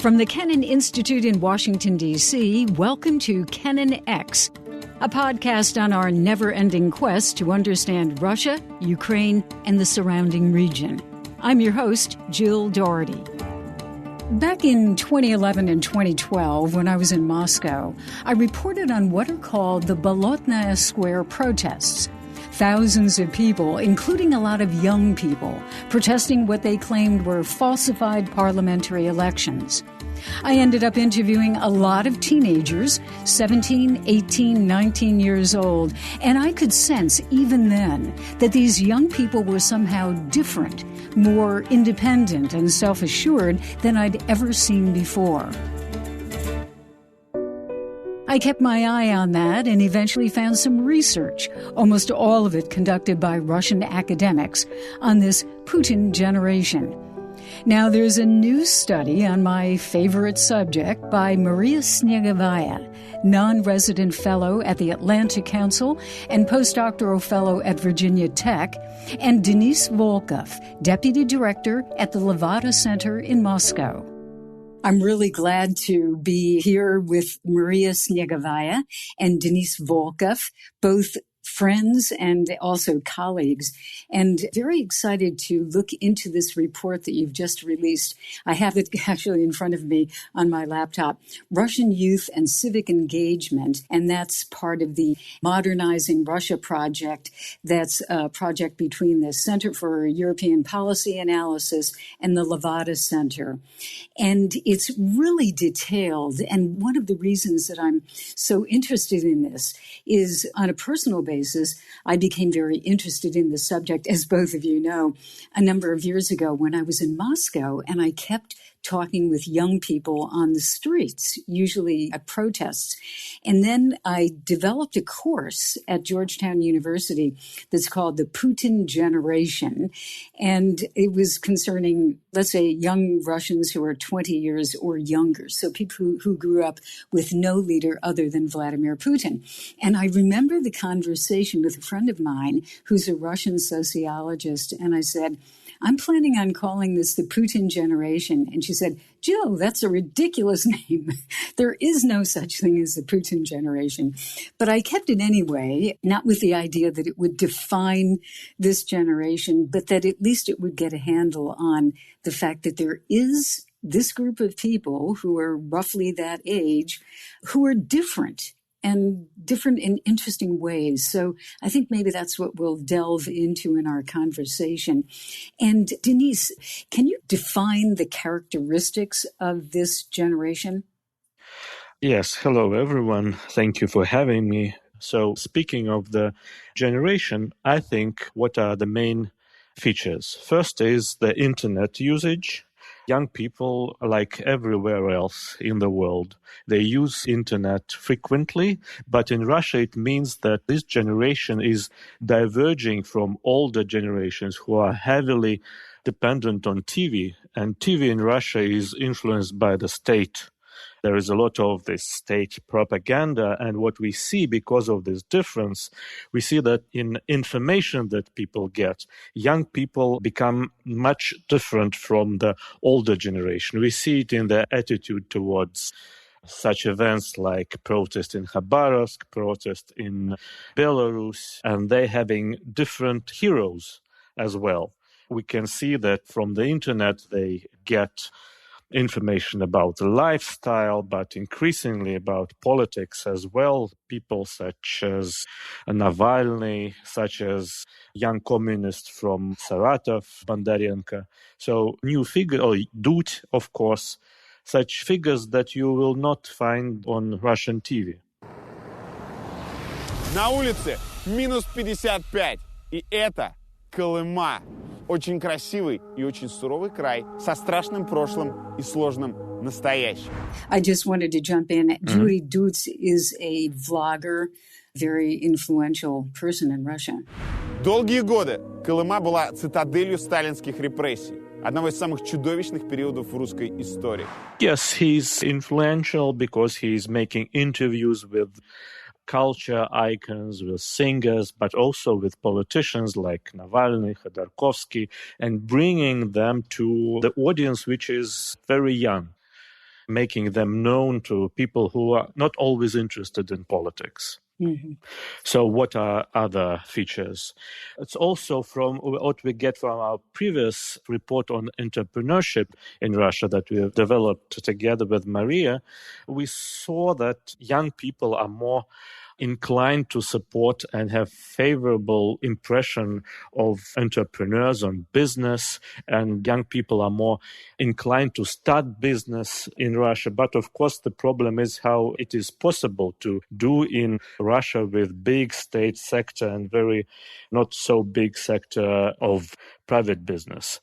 From the Kennan Institute in Washington, D.C., welcome to KennanX, a podcast on our never-ending quest to understand Russia, Ukraine, and the surrounding region. I'm your host, Jill Dougherty. Back in 2011 and 2012, when I was in Moscow, I reported on what are called the Bolotnaya Square protests. Thousands of people, including a lot of young people, protesting what they claimed were falsified parliamentary elections. I ended up interviewing a lot of teenagers, 17, 18, 19 years old, and I could sense even then that these young people were somehow different, more independent and self-assured than I'd ever seen before. I kept my eye on that and eventually found some research, almost all of it conducted by Russian academics, on this Putin Generation. Now, there's a new study on my favorite subject by Maria Snegovaya, non-resident fellow at the Atlantic Council and postdoctoral fellow at Virginia Tech, and Denis Volkov, deputy director at the Levada Center in Moscow. I'm really glad to be here with Maria Snegovaya and Denis Volkov, both friends and also colleagues, and very excited to look into this report that you've just released. I have it actually in front of me on my laptop, Russian Youth and Civic Engagement, and that's part of the Modernizing Russia project. That's a project between the Center for European Policy Analysis and the Levada Center. And it's really detailed, and one of the reasons that I'm so interested in this is on a personal basis, I became very interested in the subject, as both of you know, a number of years ago when I was in Moscow, and I kept talking with young people on the streets, usually at protests. And then I developed a course at Georgetown University that's called the Putin Generation. And it was concerning, let's say, young Russians who are 20 years or younger. So people who grew up with no leader other than Vladimir Putin. And I remember the conversation with a friend of mine who's a Russian sociologist. And I said, I'm planning on calling this the Putin Generation. And she said, Jill, that's a ridiculous name. There is no such thing as the Putin Generation. But I kept it anyway, not with the idea that it would define this generation, but that at least it would get a handle on the fact that there is this group of people who are roughly that age who are different. And different in interesting ways. So I think maybe that's what we'll delve into in our conversation. And Denis, can you define the characteristics of this generation? Yes. Hello, everyone. Thank you for having me. So speaking of the generation, I think what are the main features? First is the internet usage. Young people, like everywhere else in the world, they use internet frequently, but in Russia it means that this generation is diverging from older generations who are heavily dependent on TV, and TV in Russia is influenced by the state. There is a lot of this state propaganda, and what we see because of this difference, we see that in information that people get, young people become much different from the older generation. We see it in their attitude towards such events like protest in Khabarovsk, protest in Belarus, and they having different heroes as well. We can see that from the internet they get information about the lifestyle, but increasingly about politics as well. People such as Navalny, such as young communist from Saratov, Bondarenko. So new figure, or Dud, of course, such figures that you will not find on Russian TV. На улице минус 55, и это Колыма. Очень красивый и очень суровый край со страшным прошлым и сложным настоящим. I just wanted to jump in. Julie Dutz is a vlogger, very influential person in Russia. Долгие годы Колыма была цитаделью сталинских репрессий, одного из самых чудовищных периодов в русской истории. Yes, he's influential because he's making interviews with culture icons, with singers, but also with politicians like Navalny, Khodorkovsky, and bringing them to the audience which is very young. making them known to people who are not always interested in politics. Mm-hmm. So what are other features? It's also from what we get from our previous report on entrepreneurship in Russia that we have developed together with Maria. We saw that young people are more inclined to support and have favorable impression of entrepreneurs on business, and young people are more inclined to start business in Russia. But of course, the problem is how it is possible to do in Russia with big state sector and very not so big sector of private business.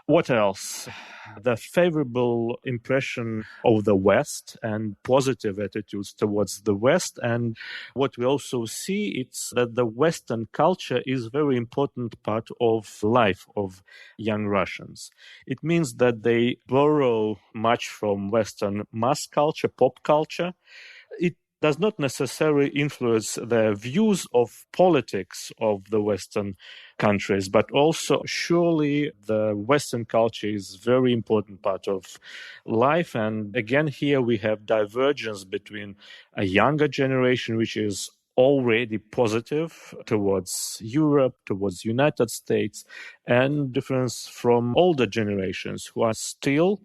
What else? The favorable impression of the West and positive attitudes towards the West. And what we also see, it's that the Western culture is a very important part of life of young Russians. It means that they borrow much from Western mass culture, pop culture. It does not necessarily influence the views of politics of the Western countries, but also surely the Western culture is a very important part of life. And again, here we have divergence between a younger generation, which is already positive towards Europe, towards United States, and difference from older generations who are still,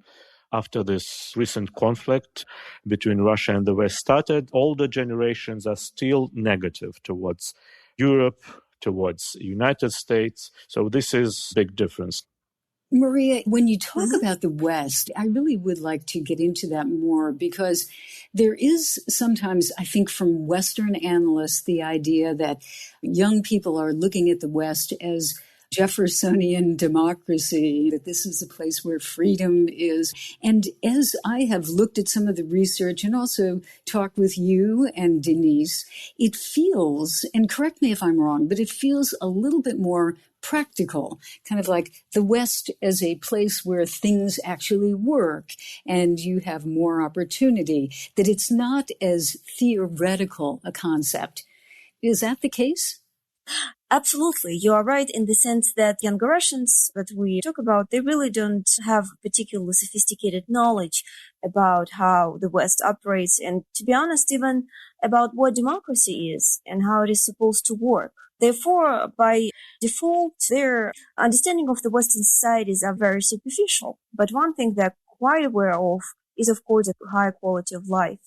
after this recent conflict between Russia and the West started, older generations are still negative towards Europe, towards United States. So this is a big difference. Maria, when you talk about the West, I really would like to get into that more, because there is sometimes, I think, from Western analysts, the idea that young people are looking at the West as Jeffersonian democracy, that this is a place where freedom is. And as I have looked at some of the research and also talked with you and Denise, it feels, and correct me if I'm wrong, but it feels a little bit more practical, kind of like the West as a place where things actually work and you have more opportunity, that it's not as theoretical a concept. Is that the case? Absolutely. You are right in the sense that younger Russians that we talk about, they really don't have particularly sophisticated knowledge about how the West operates and, to be honest, even about what democracy is and how it is supposed to work. Therefore, by default, their understanding of the Western societies are very superficial. But one thing they're quite aware of is, of course, a high quality of life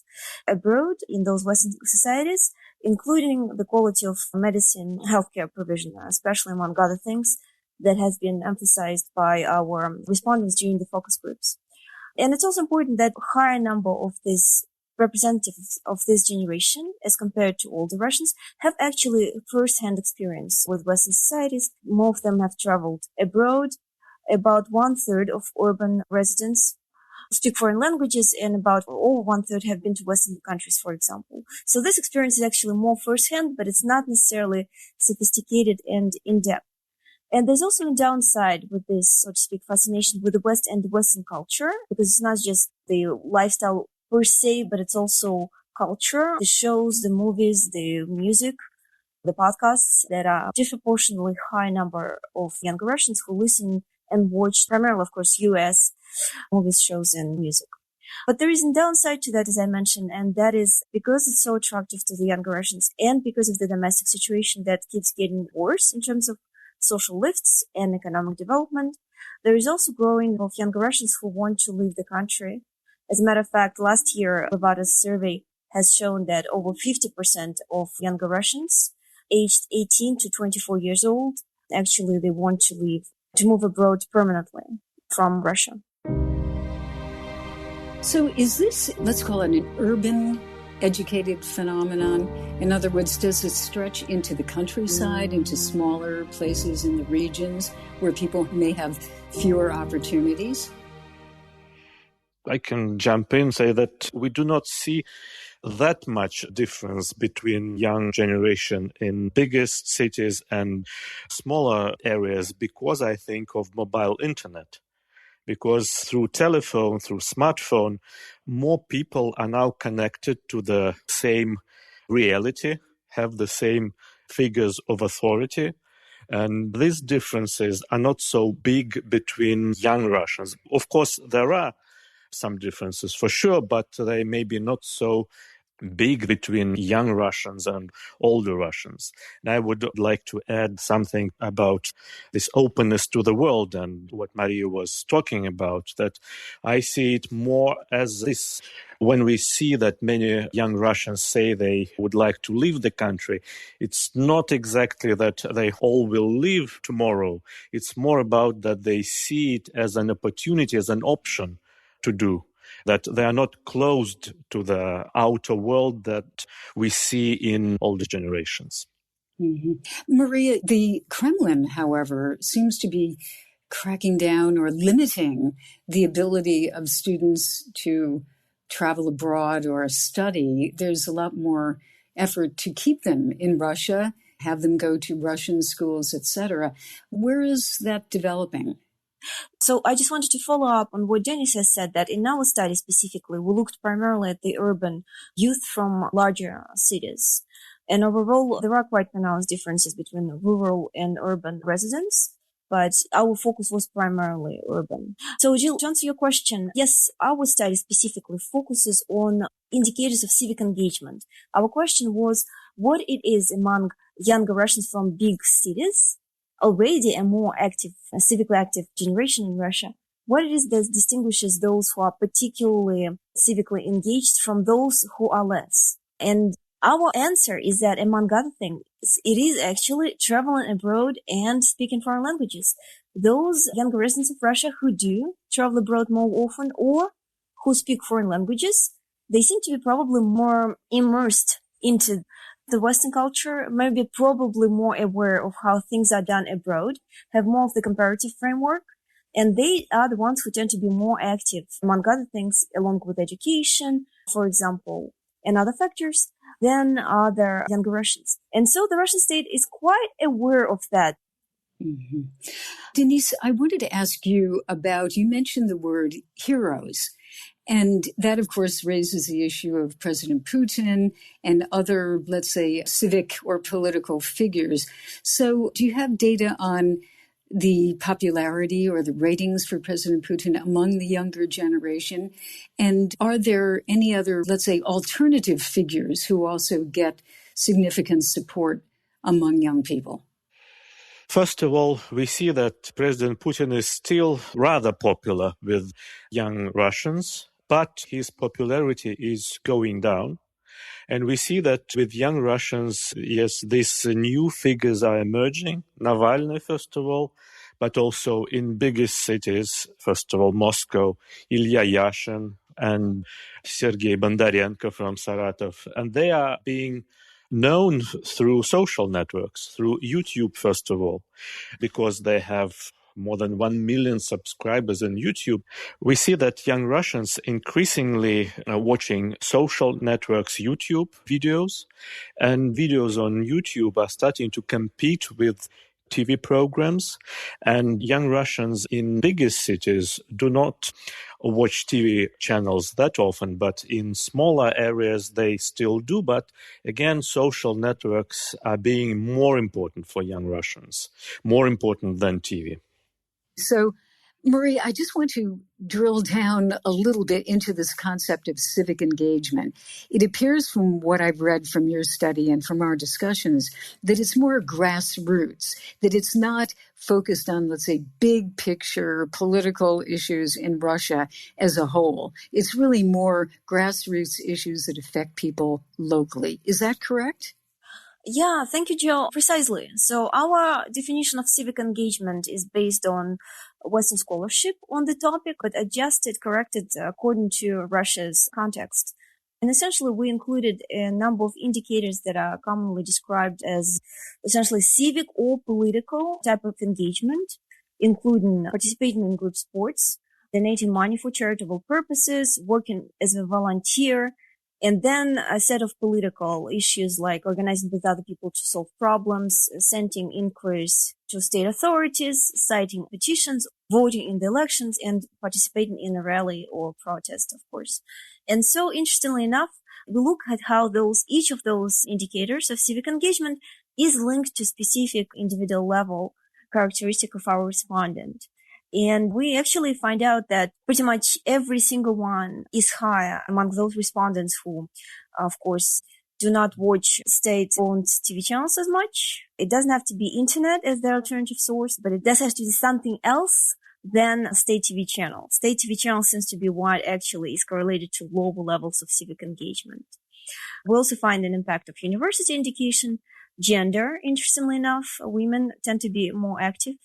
abroad in those Western societies, including the quality of medicine, healthcare provision, especially among other things that has been emphasized by our respondents during the focus groups. And it's also important that a higher number of these representatives of this generation, as compared to older Russians, have actually first-hand experience with Western societies. More of them have traveled abroad. About 1/3 of urban residents speak foreign languages, and about 1/3 have been to Western countries, for example. So this experience is actually more firsthand, but it's not necessarily sophisticated and in-depth. And there's also a downside with this, so to speak, fascination with the West and the Western culture, because it's not just the lifestyle per se, but it's also culture, the shows, the movies, the music, the podcasts that are disproportionately high number of younger Russians who listen and watch primarily, of course, US movies, shows, and music. But there is a downside to that, as I mentioned, and that is because it's so attractive to the younger Russians and because of the domestic situation that keeps getting worse in terms of social lifts and economic development. There is also growing of younger Russians who want to leave the country. As a matter of fact, last year, Levada's survey has shown that over 50% of younger Russians aged 18 to 24 years old, actually they want to leave, to move abroad permanently from Russia. So is this, let's call it an urban educated phenomenon? In other words, does it stretch into the countryside, into smaller places in the regions where people may have fewer opportunities? I can jump in and say that we do not see that much difference between young generation in biggest cities and smaller areas because I think of mobile internet. Because through telephone, through smartphone, more people are now connected to the same reality, have the same figures of authority. And these differences are not so big between young Russians. Of course, there are some differences for sure, but they may be not so big between young Russians and older Russians. And I would like to add something about this openness to the world and what Maria was talking about, that I see it more as this. When we see that many young Russians say they would like to leave the country, it's not exactly that they all will leave tomorrow. It's more about that they see it as an opportunity, as an option to do, that they are not closed to the outer world that we see in older generations. Mm-hmm. Maria, the Kremlin, however, seems to be cracking down or limiting the ability of students to travel abroad or study. There's a lot more effort to keep them in Russia, have them go to Russian schools, etc. Where is that developing? So I just wanted to follow up on what Denis has said, that in our study specifically, we looked primarily at the urban youth from larger cities. And overall, there are quite pronounced differences between rural and urban residents, but our focus was primarily urban. So Jill, to answer your question, yes, our study specifically focuses on indicators of civic engagement. Our question was what it is among younger Russians from big cities, already a more active, civically active generation in Russia, what it is that distinguishes those who are particularly civically engaged from those who are less. And our answer is that, among other things, it is actually traveling abroad and speaking foreign languages. Those younger residents of Russia who do travel abroad more often or who speak foreign languages, they seem to be probably more immersed into the Western culture, maybe probably more aware of how things are done abroad, have more of the comparative framework, and they are the ones who tend to be more active, among other things, along with education, for example, and other factors, than other younger Russians. And so the Russian state is quite aware of that. Mm-hmm. Denis, I wanted to ask you about, you mentioned the word heroes. And that, of course, raises the issue of President Putin and other, let's say, civic or political figures. So do you have data on the popularity or the ratings for President Putin among the younger generation? And are there any other, let's say, alternative figures who also get significant support among young people? First of all, we see that President Putin is still rather popular with young Russians, but his popularity is going down. And we see that with young Russians, yes, these new figures are emerging. Navalny, first of all, but also in biggest cities, first of all, Moscow, Ilya Yashin and Sergei Bondarenko from Saratov. And they are being known through social networks, through YouTube, first of all, because they have more than 1 million subscribers on YouTube. We see that young Russians increasingly are watching social networks, YouTube videos, and videos on YouTube are starting to compete with TV programs, and young Russians in biggest cities do not watch TV channels that often, but in smaller areas they still do. But again, social networks are being more important for young Russians, more important than TV. So, Maria, I just want to drill down a little bit into this concept of civic engagement. It appears from what I've read from your study and from our discussions that it's more grassroots, that it's not focused on, let's say, big picture political issues in Russia as a whole. It's really more grassroots issues that affect people locally. Is that correct? Yeah, thank you, Jill. Precisely. So our definition of civic engagement is based on Western scholarship on the topic, but adjusted, corrected according to Russia's context. And essentially, we included a number of indicators that are commonly described as essentially civic or political type of engagement, including participating in group sports, donating money for charitable purposes, working as a volunteer, and then a set of political issues like organizing with other people to solve problems, sending inquiries to state authorities, citing petitions, voting in the elections, and participating in a rally or protest, of course. And so, interestingly enough, we look at how each of those indicators of civic engagement is linked to specific individual level characteristic of our respondent. And we actually find out that pretty much every single one is higher among those respondents who, of course, do not watch state-owned TV channels as much. It doesn't have to be internet as their alternative source, but it does have to be something else than a state TV channel. State TV channel seems to be what actually is correlated to lower levels of civic engagement. We also find an impact of university education, gender. Interestingly enough, women tend to be more active.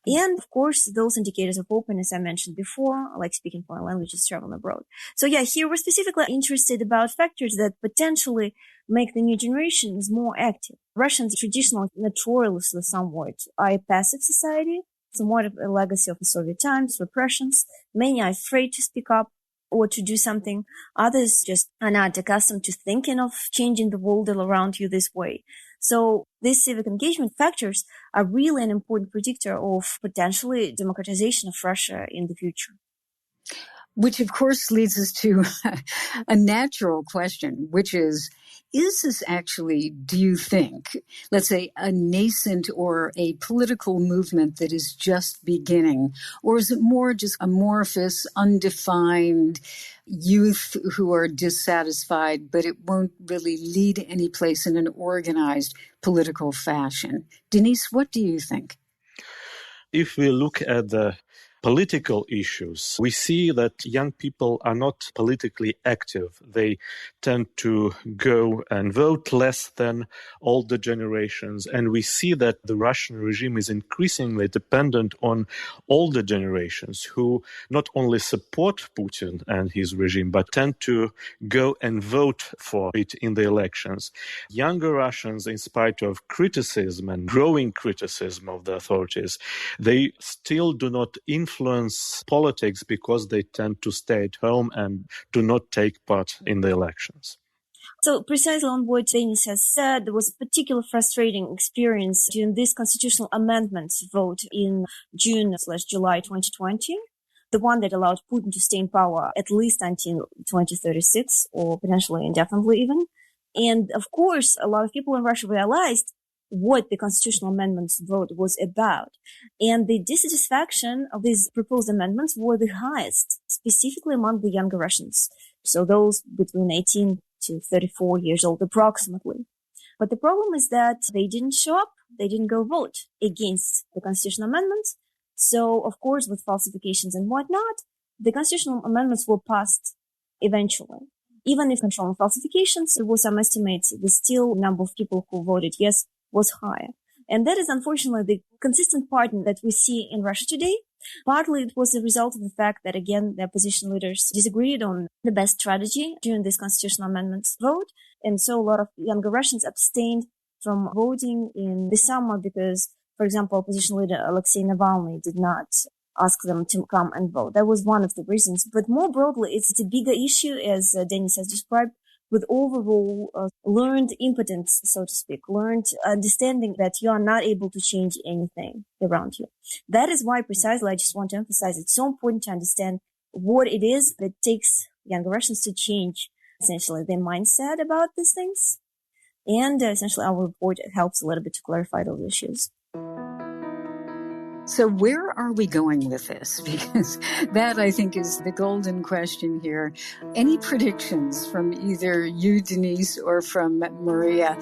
And of course, those indicators of openness I mentioned before, like speaking foreign languages, traveling abroad. So yeah, here we're specifically interested about factors that potentially make the new generations more active. Russians traditionally, notoriously somewhat, are a passive society, somewhat of a legacy of the Soviet times, repressions. Many are afraid to speak up or to do something. Others just are not accustomed to thinking of changing the world around you this way. So these civic engagement factors are really an important predictor of potentially democratization of Russia in the future. Which, of course, leads us to a natural question, which is this actually, do you think, let's say, a nascent or a political movement that is just beginning? Or is it more just amorphous, undefined youth who are dissatisfied, but it won't really lead any place in an organized political fashion? Denis, what do you think? If we look at the political issues, we see that young people are not politically active. They tend to go and vote less than older generations. And we see that the Russian regime is increasingly dependent on older generations who not only support Putin and his regime, but tend to go and vote for it in the elections. Younger Russians, in spite of criticism and growing criticism of the authorities, they still do not influence politics because they tend to stay at home and do not take part in the elections. So precisely on what Denis has said, there was a particular frustrating experience during this constitutional amendments vote in June/July 2020, the one that allowed Putin to stay in power at least until 2036 or potentially indefinitely even. And of course, a lot of people in Russia realized what the constitutional amendments vote was about. And the dissatisfaction of these proposed amendments were the highest, specifically among the younger Russians. So those between 18 to 34 years old approximately. But the problem is that they didn't show up. They didn't go vote against the constitutional amendments. So, of course, with falsifications and whatnot, the constitutional amendments were passed eventually. Even if controlling falsifications, there were some estimates, the still number of people who voted yes was higher. And that is unfortunately the consistent pattern that we see in Russia today. Partly it was a result of the fact that, again, the opposition leaders disagreed on the best strategy during this constitutional amendments vote. And so a lot of younger Russians abstained from voting in the summer because, for example, opposition leader Alexei Navalny did not ask them to come and vote. That was one of the reasons. But more broadly, it's a bigger issue, as Denis has described, with overall learned impotence, so to speak, learned understanding that you are not able to change anything around you. That is why precisely I just want to emphasize it's so important to understand what it is that takes younger Russians to change essentially their mindset about these things. And essentially our report helps a little bit to clarify those issues. So where are we going with this? Because that, I think, is the golden question here. Any predictions from either you, Denis, or from Maria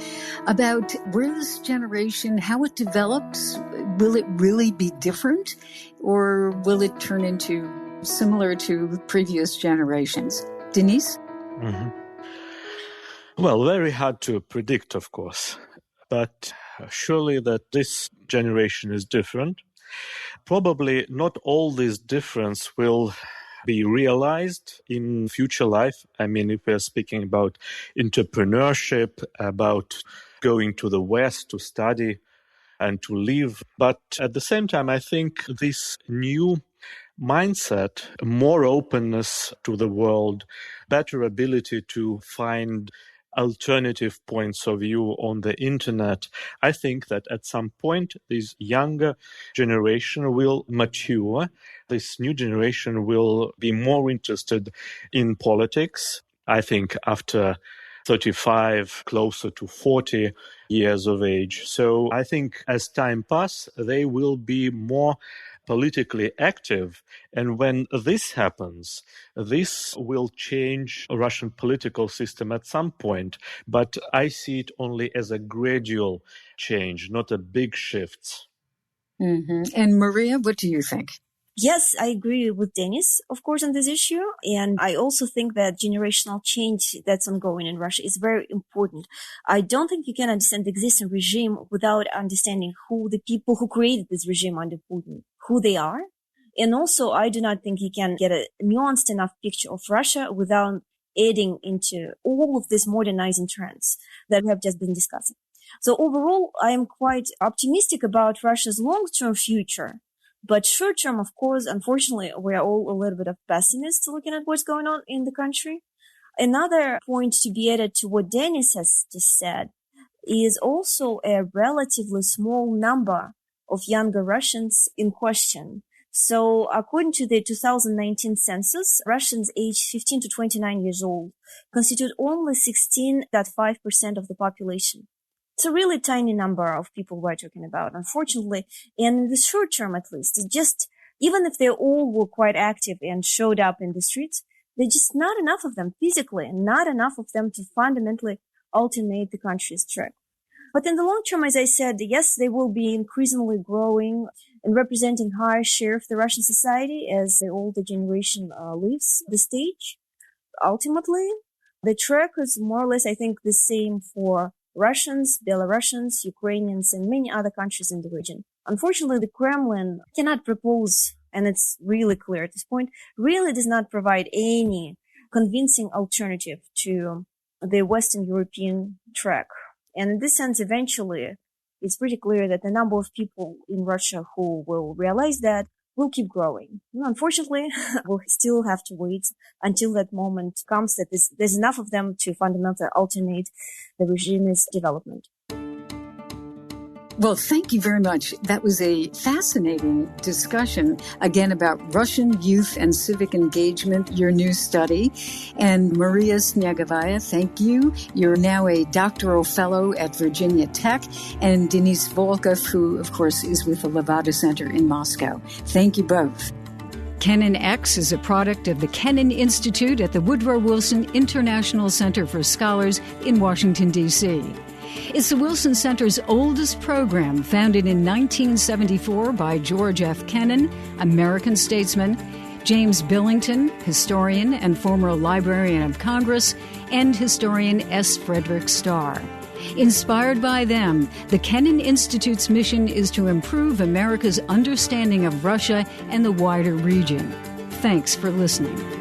about where this generation, how it develops? Will it really be different? Or will it turn into similar to previous generations? Denis? Mm-hmm. Well, very hard to predict, of course. But surely that this generation is different. Probably not all this difference will be realized in future life. I mean, if we're speaking about entrepreneurship, about going to the West to study and to live. But at the same time, I think this new mindset, more openness to the world, better ability to find alternative points of view on the internet. I think that at some point, this younger generation will mature. This new generation will be more interested in politics. I think after 35, closer to 40 years of age. So I think as time passes, they will be more politically active. And when this happens, this will change a Russian political system at some point. But I see it only as a gradual change, not a big shift. Mm-hmm. And Maria, what do you think? Yes, I agree with Denis, of course, on this issue. And I also think that generational change that's ongoing in Russia is very important. I don't think you can understand the existing regime without understanding who the people who created this regime under Putin, who they are. And also, I do not think you can get a nuanced enough picture of Russia without adding into all of these modernizing trends that we have just been discussing. So overall, I am quite optimistic about Russia's long-term future. But short-term, of course, unfortunately, we are all a little bit of pessimists looking at what's going on in the country. Another point to be added to what Denis has just said is also a relatively small number of younger Russians in question. So according to the 2019 census, Russians aged 15 to 29 years old constitute only 16.5% of the population. It's a really tiny number of people we're talking about, unfortunately. And in the short term, at least, it's just, even if they all were quite active and showed up in the streets, there's just not enough of them physically and not enough of them to fundamentally alternate the country's track. But in the long term, as I said, yes, they will be increasingly growing and representing a higher share of the Russian society as the older generation leaves the stage. Ultimately, the track is more or less, I think, the same for Russians, Belarusians, Ukrainians, and many other countries in the region. Unfortunately, the Kremlin cannot propose, and it's really clear at this point, really does not provide any convincing alternative to the Western European track. And in this sense, eventually, it's pretty clear that the number of people in Russia who will realize that will keep growing. Unfortunately, we'll still have to wait until that moment comes that there's enough of them to fundamentally alternate the regime's development. Well, thank you very much. That was a fascinating discussion, again, about Russian youth and civic engagement, your new study. And Maria Snegovaya, thank you. You're now a doctoral fellow at Virginia Tech. And Denis Volkov, who, of course, is with the Levada Center in Moscow. Thank you both. KennanX is a product of the Kennan Institute at the Woodrow Wilson International Center for Scholars in Washington, D.C. It's the Wilson Center's oldest program, founded in 1974 by George F. Kennan, American statesman, James Billington, historian and former Librarian of Congress, and historian S. Frederick Starr. Inspired by them, the Kennan Institute's mission is to improve America's understanding of Russia and the wider region. Thanks for listening.